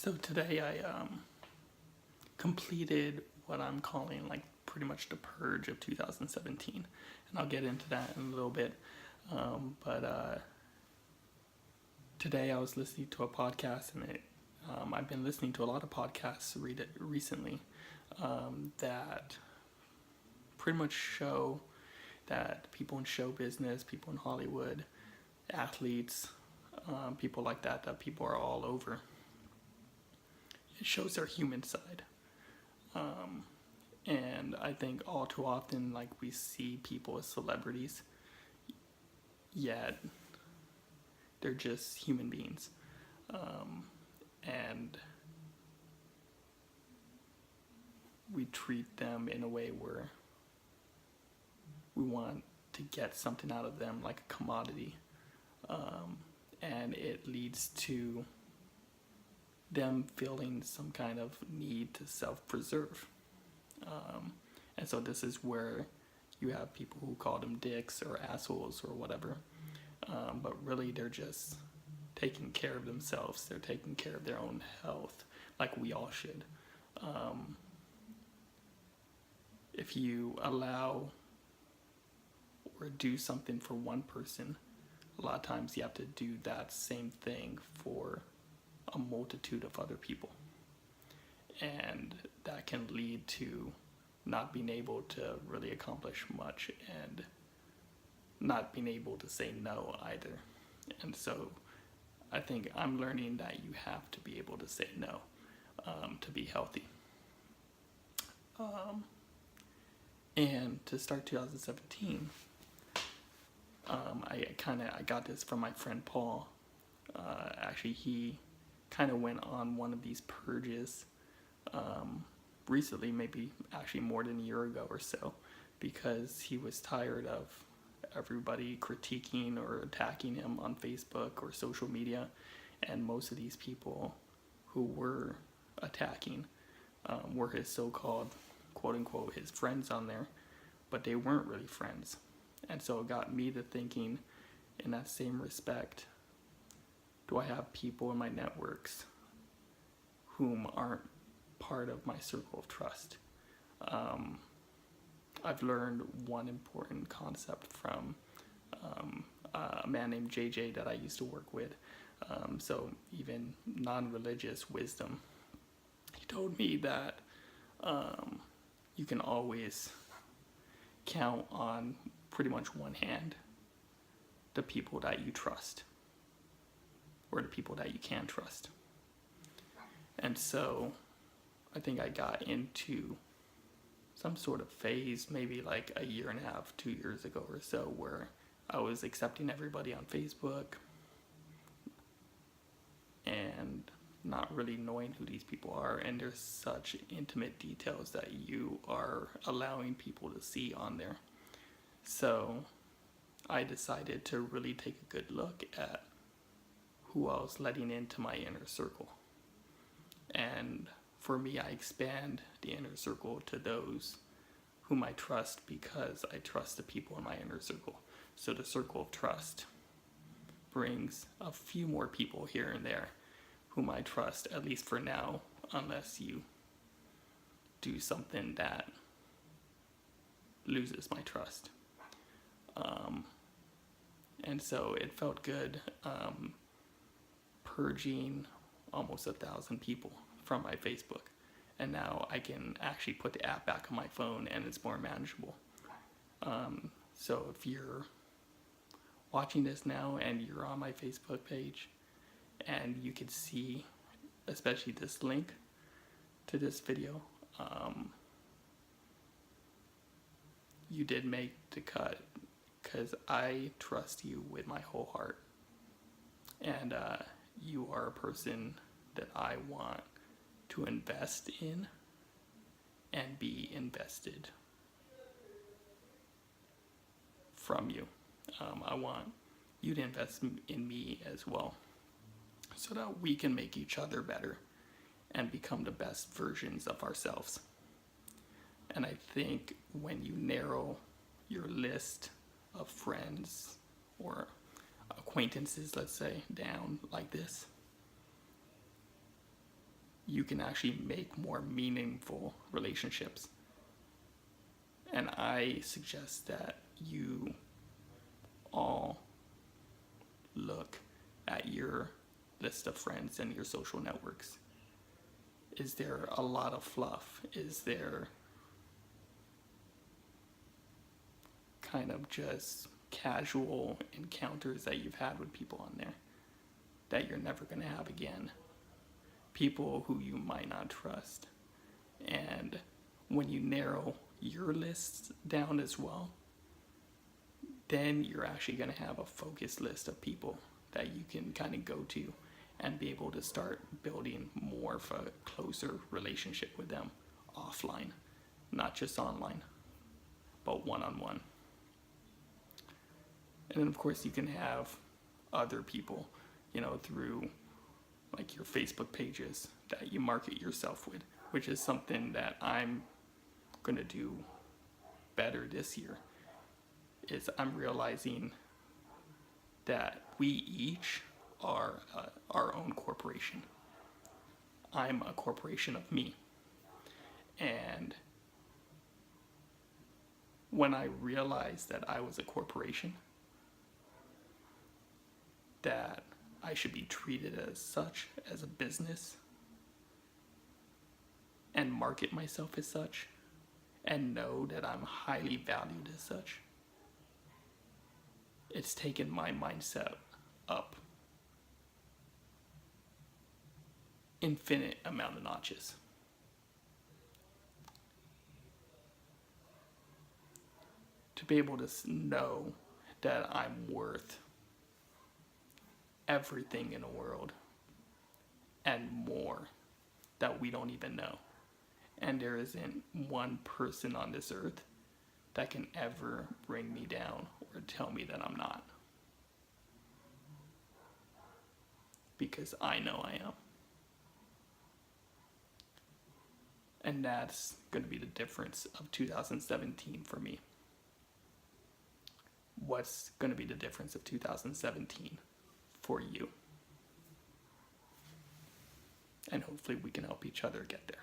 So today I completed what I'm calling like pretty much the purge of 2017, and I'll get into that in a little bit. But today I was listening to a podcast, and I've been listening to a lot of podcasts recently that pretty much show that people in show business, people in Hollywood, athletes, people like that people are all over. It shows their human side. And I think all too often, like, we see people as celebrities, yet they're just human beings. And we treat them in a way where we want to get something out of them like a commodity. And it leads to them feeling some kind of need to self-preserve. And so this is where you have people who call them dicks or assholes or whatever. But really they're just taking care of themselves. They're taking care of their own health, like we all should. If you allow or do something for one person, a lot of times you have to do that same thing for a multitude of other people. And that can lead to not being able to really accomplish much and not being able to say no either. And so I think I'm learning that you have to be able to say no to be healthy. And to start 2017, I got this from my friend Paul. Actually, he kind of went on one of these purges recently, maybe actually more than a year ago or so, because he was tired of everybody critiquing or attacking him on Facebook or social media. And most of these people who were attacking were his so-called, quote-unquote, his friends on there, but they weren't really friends. And so it got me to thinking, in that same respect, do I have people in my networks whom aren't part of my circle of trust? I've learned one important concept from a man named JJ that I used to work with. So even non-religious wisdom. He told me that you can always count on pretty much one hand the people that you trust, or the people that you can trust. And so I think I got into some sort of phase, maybe like a year and a half, 2 years ago or so, where I was accepting everybody on Facebook and not really knowing who these people are. And there's such intimate details that you are allowing people to see on there. So I decided to really take a good look at who I was letting into my inner circle. And for me, I expand the inner circle to those whom I trust, because I trust the people in my inner circle. So the circle of trust brings a few more people here and there whom I trust, at least for now, unless you do something that loses my trust. And so it felt good purging almost 1,000 people from my Facebook. And now I can actually put the app back on my phone and it's more manageable. So if you're watching this now and you're on my Facebook page, and you can see, especially this link to this video, you did make the cut, because I trust you with my whole heart. And you are a person that I want to invest in and be invested from you. I want you to invest in me as well, so that we can make each other better and become the best versions of ourselves. And I think when you narrow your list of friends or acquaintances, let's say, down like this, you can actually make more meaningful relationships. And I suggest that you all look at your list of friends and your social networks. Is there a lot of fluff? Is there kind of just casual encounters that you've had with people on there that you're never going to have again? People who you might not trust. And when you narrow your lists down as well, then you're actually going to have a focused list of people that you can kind of go to and be able to start building more of a closer relationship with them offline, not just online, but one-on-one. And then of course you can have other people, through like your Facebook pages that you market yourself with, which is something that I'm going to do better this year. Is I'm realizing that we each are our own corporation. I'm a corporation of me. And when I realized that I was a corporation, that I should be treated as such, as a business, and market myself as such, and know that I'm highly valued as such, it's taken my mindset up infinite amount of notches. To be able to know that I'm worth everything in the world and more that we don't even know. And there isn't one person on this earth that can ever bring me down or tell me that I'm not. Because I know I am. And that's going to be the difference of 2017 for me. What's going to be the difference of 2017 for you? And hopefully we can help each other get there.